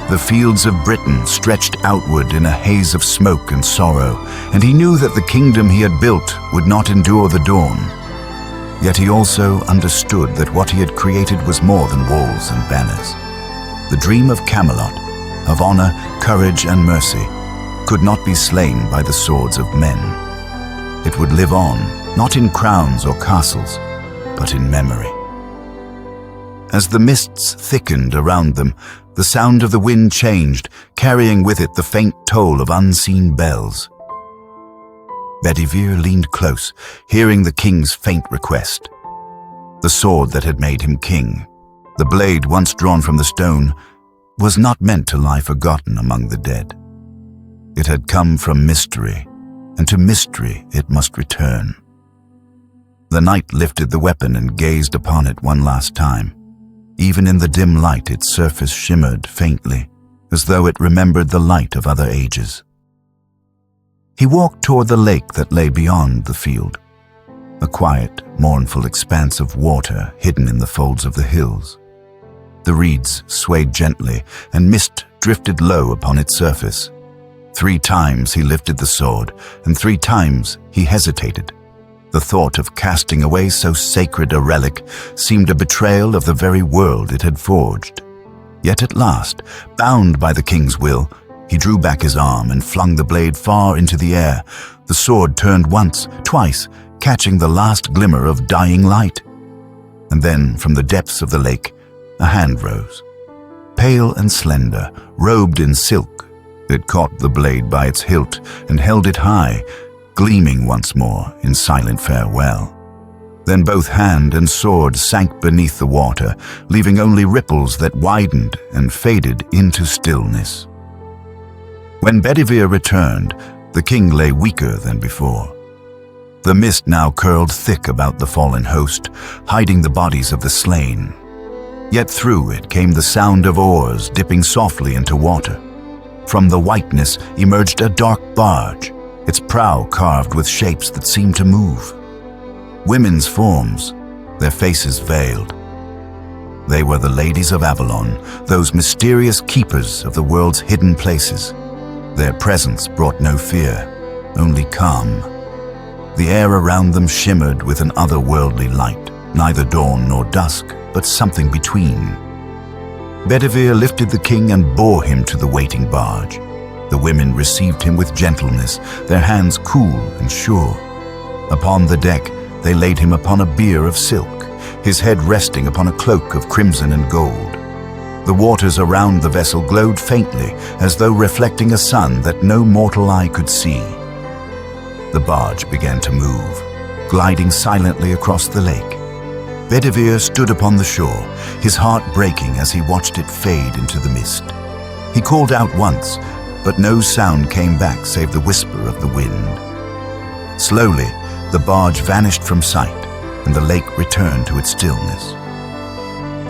The fields of Britain stretched outward in a haze of smoke and sorrow, and he knew that the kingdom he had built would not endure the dawn. Yet he also understood that what he had created was more than walls and banners. The dream of Camelot, of honor, courage, and mercy, could not be slain by the swords of men. It would live on, not in crowns or castles, but in memory. As the mists thickened around them, the sound of the wind changed, carrying with it the faint toll of unseen bells. Bedivere leaned close, hearing the king's faint request. The sword that had made him king, the blade once drawn from the stone, was not meant to lie forgotten among the dead. It had come from mystery, and to mystery it must return. The knight lifted the weapon and gazed upon it one last time. Even in the dim light, its surface shimmered faintly, as though it remembered the light of other ages. He walked toward the lake that lay beyond the field, a quiet, mournful expanse of water hidden in the folds of the hills. The reeds swayed gently, and mist drifted low upon its surface. 3 times he lifted the sword, and 3 times he hesitated. The thought of casting away so sacred a relic seemed a betrayal of the very world it had forged. Yet at last, bound by the king's will, he drew back his arm and flung the blade far into the air. The sword turned once, twice, catching the last glimmer of dying light. And then, from the depths of the lake, a hand rose. Pale and slender, robed in silk, it caught the blade by its hilt and held it high, gleaming once more in silent farewell. Then both hand and sword sank beneath the water, leaving only ripples that widened and faded into stillness. When Bedivere returned, the king lay weaker than before. The mist now curled thick about the fallen host, hiding the bodies of the slain. Yet through it came the sound of oars dipping softly into water. From the whiteness emerged a dark barge, its prow carved with shapes that seemed to move. Women's forms, their faces veiled. They were the ladies of Avalon, those mysterious keepers of the world's hidden places. Their presence brought no fear, only calm. The air around them shimmered with an otherworldly light, neither dawn nor dusk, but something between. Bedivere lifted the king and bore him to the waiting barge. The women received him with gentleness, their hands cool and sure. Upon the deck, they laid him upon a bier of silk, his head resting upon a cloak of crimson and gold. The waters around the vessel glowed faintly, as though reflecting a sun that no mortal eye could see. The barge began to move, gliding silently across the lake. Bedivere stood upon the shore, his heart breaking as he watched it fade into the mist. He called out once, but no sound came back save the whisper of the wind. Slowly, the barge vanished from sight, and the lake returned to its stillness.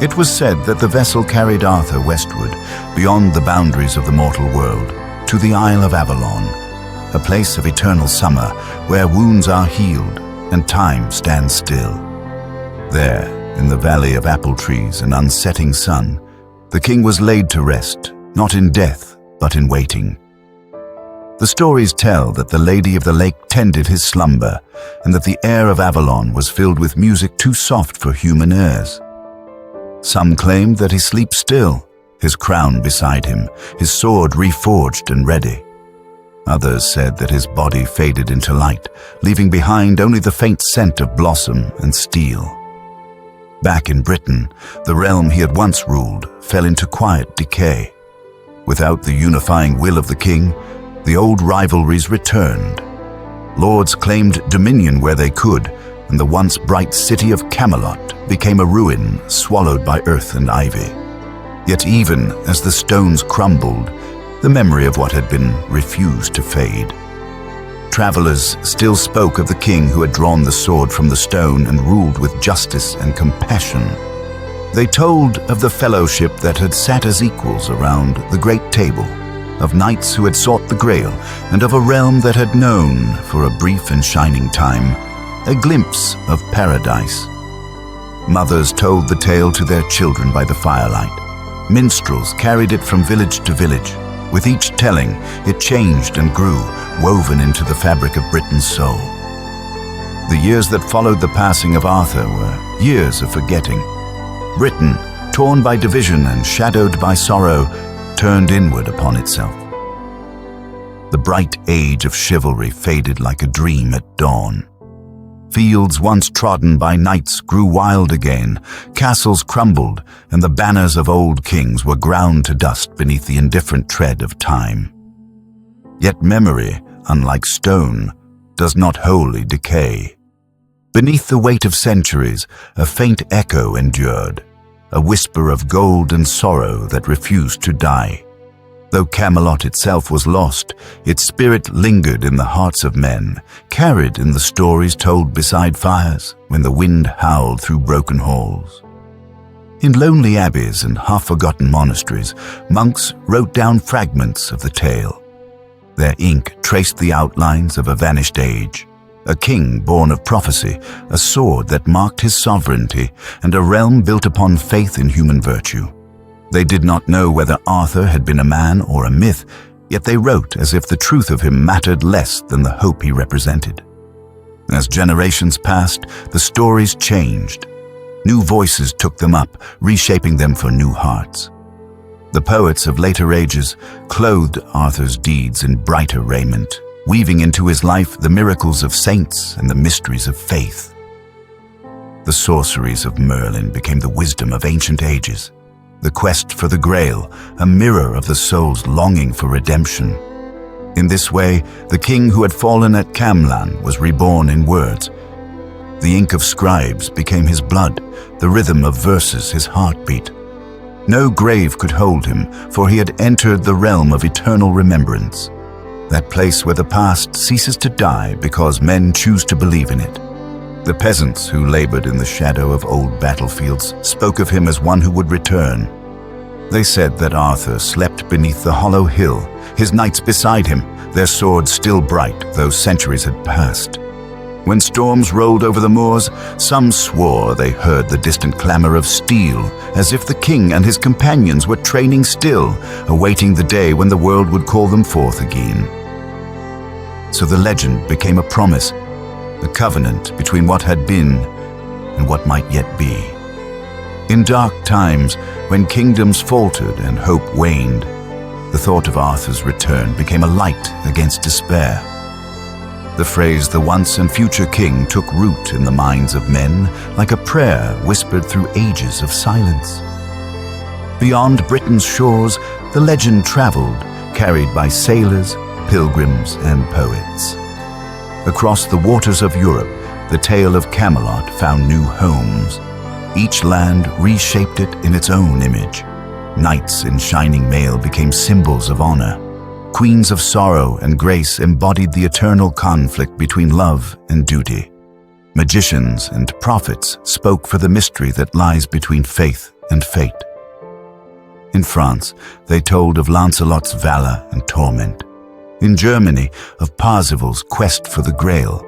It was said that the vessel carried Arthur westward, beyond the boundaries of the mortal world, to the Isle of Avalon, a place of eternal summer where wounds are healed and time stands still. There, in the valley of apple trees and unsetting sun, the king was laid to rest, not in death, but in waiting. The stories tell that the Lady of the Lake tended his slumber, and that the air of Avalon was filled with music too soft for human ears. Some claimed that he sleeps still, his crown beside him, his sword reforged and ready. Others said that his body faded into light, leaving behind only the faint scent of blossom and steel. Back in Britain, the realm he had once ruled fell into quiet decay. Without the unifying will of the king, the old rivalries returned. Lords claimed dominion where they could, and the once bright city of Camelot became a ruin swallowed by earth and ivy. Yet even as the stones crumbled, the memory of what had been refused to fade. Travelers still spoke of the king who had drawn the sword from the stone and ruled with justice and compassion. They told of the fellowship that had sat as equals around the great table, of knights who had sought the Grail, and of a realm that had known, for a brief and shining time, a glimpse of paradise. Mothers told the tale to their children by the firelight. Minstrels carried it from village to village. With each telling, it changed and grew, woven into the fabric of Britain's soul. The years that followed the passing of Arthur were years of forgetting. Britain, torn by division and shadowed by sorrow, turned inward upon itself. The bright age of chivalry faded like a dream at dawn. Fields once trodden by knights grew wild again, castles crumbled, and the banners of old kings were ground to dust beneath the indifferent tread of time. Yet memory, unlike stone, does not wholly decay. Beneath the weight of centuries, a faint echo endured, a whisper of gold and sorrow that refused to die. Though Camelot itself was lost, its spirit lingered in the hearts of men, carried in the stories told beside fires when the wind howled through broken halls. In lonely abbeys and half-forgotten monasteries, monks wrote down fragments of the tale. Their ink traced the outlines of a vanished age, a king born of prophecy, a sword that marked his sovereignty, and a realm built upon faith in human virtue. They did not know whether Arthur had been a man or a myth, yet they wrote as if the truth of him mattered less than the hope he represented. As generations passed, the stories changed. New voices took them up, reshaping them for new hearts. The poets of later ages clothed Arthur's deeds in brighter raiment, weaving into his life the miracles of saints and the mysteries of faith. The sorceries of Merlin became the wisdom of ancient ages. The quest for the Grail, a mirror of the soul's longing for redemption. In this way, the king who had fallen at Camelot was reborn in words. The ink of scribes became his blood, the rhythm of verses his heartbeat. No grave could hold him, for he had entered the realm of eternal remembrance, that place where the past ceases to die because men choose to believe in it. The peasants who labored in the shadow of old battlefields spoke of him as one who would return. They said that Arthur slept beneath the hollow hill, his knights beside him, their swords still bright, though centuries had passed. When storms rolled over the moors, some swore they heard the distant clamor of steel, as if the king and his companions were training still, awaiting the day when the world would call them forth again. So the legend became a promise, a covenant between what had been and what might yet be. In dark times, when kingdoms faltered and hope waned, the thought of Arthur's return became a light against despair. The phrase "the once and future king" took root in the minds of men like a prayer whispered through ages of silence. Beyond Britain's shores, the legend traveled, carried by sailors, pilgrims, and poets. Across the waters of Europe, the tale of Camelot found new homes. Each land reshaped it in its own image. Knights in shining mail became symbols of honor. Queens of sorrow and grace embodied the eternal conflict between love and duty. Magicians and prophets spoke for the mystery that lies between faith and fate. In France, they told of Lancelot's valor and torment. In Germany, of Parzival's quest for the Grail.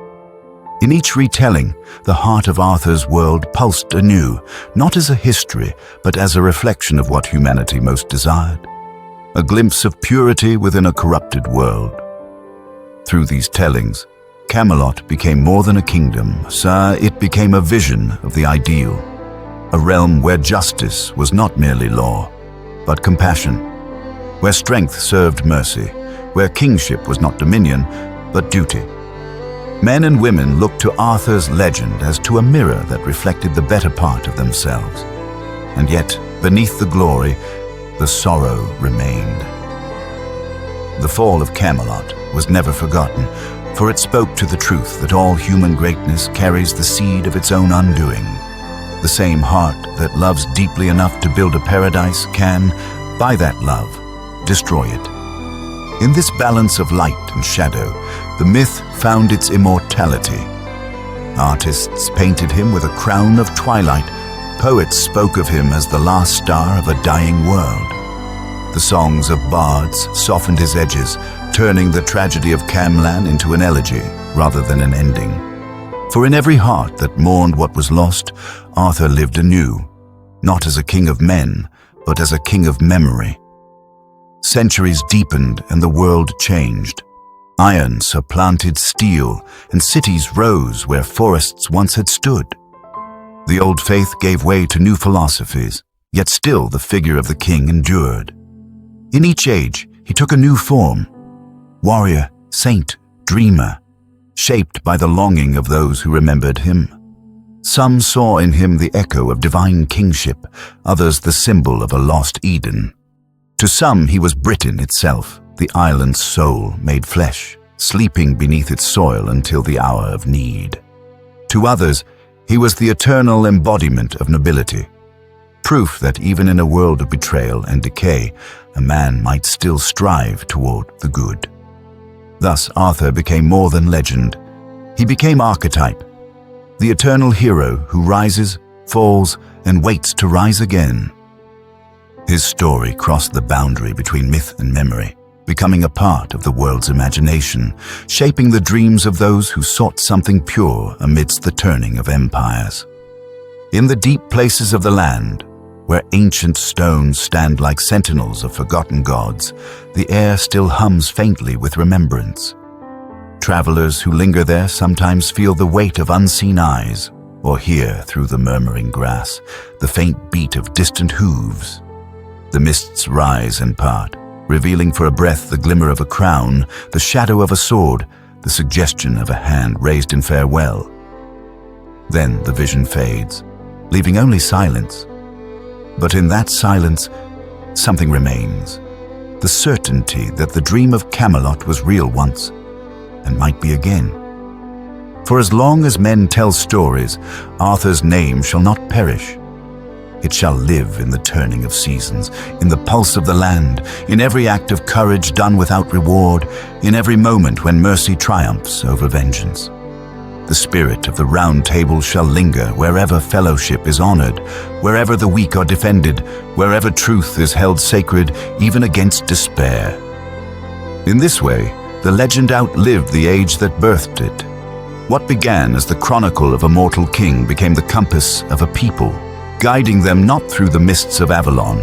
In each retelling, the heart of Arthur's world pulsed anew, not as a history, but as a reflection of what humanity most desired. A glimpse of purity within a corrupted world. Through these tellings, Camelot became more than a kingdom, sir, it became a vision of the ideal. A realm where justice was not merely law, but compassion. Where strength served mercy, where kingship was not dominion, but duty. Men and women looked to Arthur's legend as to a mirror that reflected the better part of themselves. And yet, beneath the glory, the sorrow remained. The fall of Camelot was never forgotten, for it spoke to the truth that all human greatness carries the seed of its own undoing. The same heart that loves deeply enough to build a paradise can, by that love, destroy it. In this balance of light and shadow, the myth found its immortality. Artists painted him with a crown of twilight. Poets spoke of him as the last star of a dying world. The songs of bards softened his edges, turning the tragedy of Camelot into an elegy rather than an ending. For in every heart that mourned what was lost, Arthur lived anew, not as a king of men, but as a king of memory. Centuries deepened and the world changed. Iron supplanted steel, and cities rose where forests once had stood. The old faith gave way to new philosophies, yet still the figure of the king endured. In each age, he took a new form. Warrior, saint, dreamer, shaped by the longing of those who remembered him. Some saw in him the echo of divine kingship, others the symbol of a lost Eden. To some he was Britain itself, the island's soul made flesh, sleeping beneath its soil until the hour of need. To others, he was the eternal embodiment of nobility, proof that even in a world of betrayal and decay, a man might still strive toward the good. Thus Arthur became more than legend. He became archetype, the eternal hero who rises, falls, and waits to rise again. His story crossed the boundary between myth and memory, becoming a part of the world's imagination, shaping the dreams of those who sought something pure amidst the turning of empires. In the deep places of the land, where ancient stones stand like sentinels of forgotten gods, the air still hums faintly with remembrance. Travelers who linger there sometimes feel the weight of unseen eyes, or hear through the murmuring grass the faint beat of distant hooves. The mists rise and part, revealing for a breath the glimmer of a crown, the shadow of a sword, the suggestion of a hand raised in farewell. Then the vision fades, leaving only silence. But in that silence, something remains. The certainty that the dream of Camelot was real once, and might be again. For as long as men tell stories, Arthur's name shall not perish. It shall live in the turning of seasons, in the pulse of the land, in every act of courage done without reward, in every moment when mercy triumphs over vengeance. The spirit of the Round Table shall linger wherever fellowship is honored, wherever the weak are defended, wherever truth is held sacred, even against despair. In this way, the legend outlived the age that birthed it. What began as the chronicle of a mortal king became the compass of a people, guiding them not through the mists of Avalon,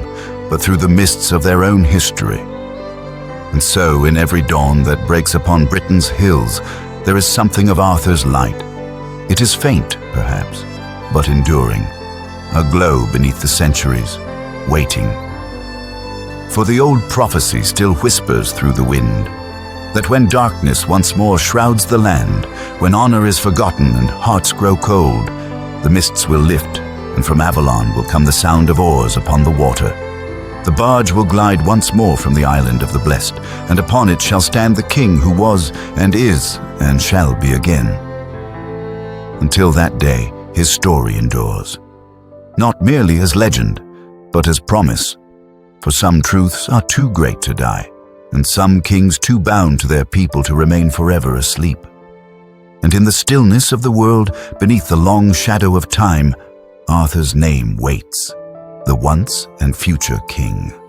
but through the mists of their own history. And so, in every dawn that breaks upon Britain's hills, there is something of Arthur's light. It is faint, perhaps, but enduring, a glow beneath the centuries, waiting. For the old prophecy still whispers through the wind, that when darkness once more shrouds the land, when honor is forgotten and hearts grow cold, the mists will lift, and from Avalon will come the sound of oars upon the water. The barge will glide once more from the island of the blessed, and upon it shall stand the king who was and is and shall be again. Until that day, his story endures, not merely as legend, but as promise. For some truths are too great to die, and some kings too bound to their people to remain forever asleep. And in the stillness of the world, beneath the long shadow of time, Arthur's name waits, the once and future king.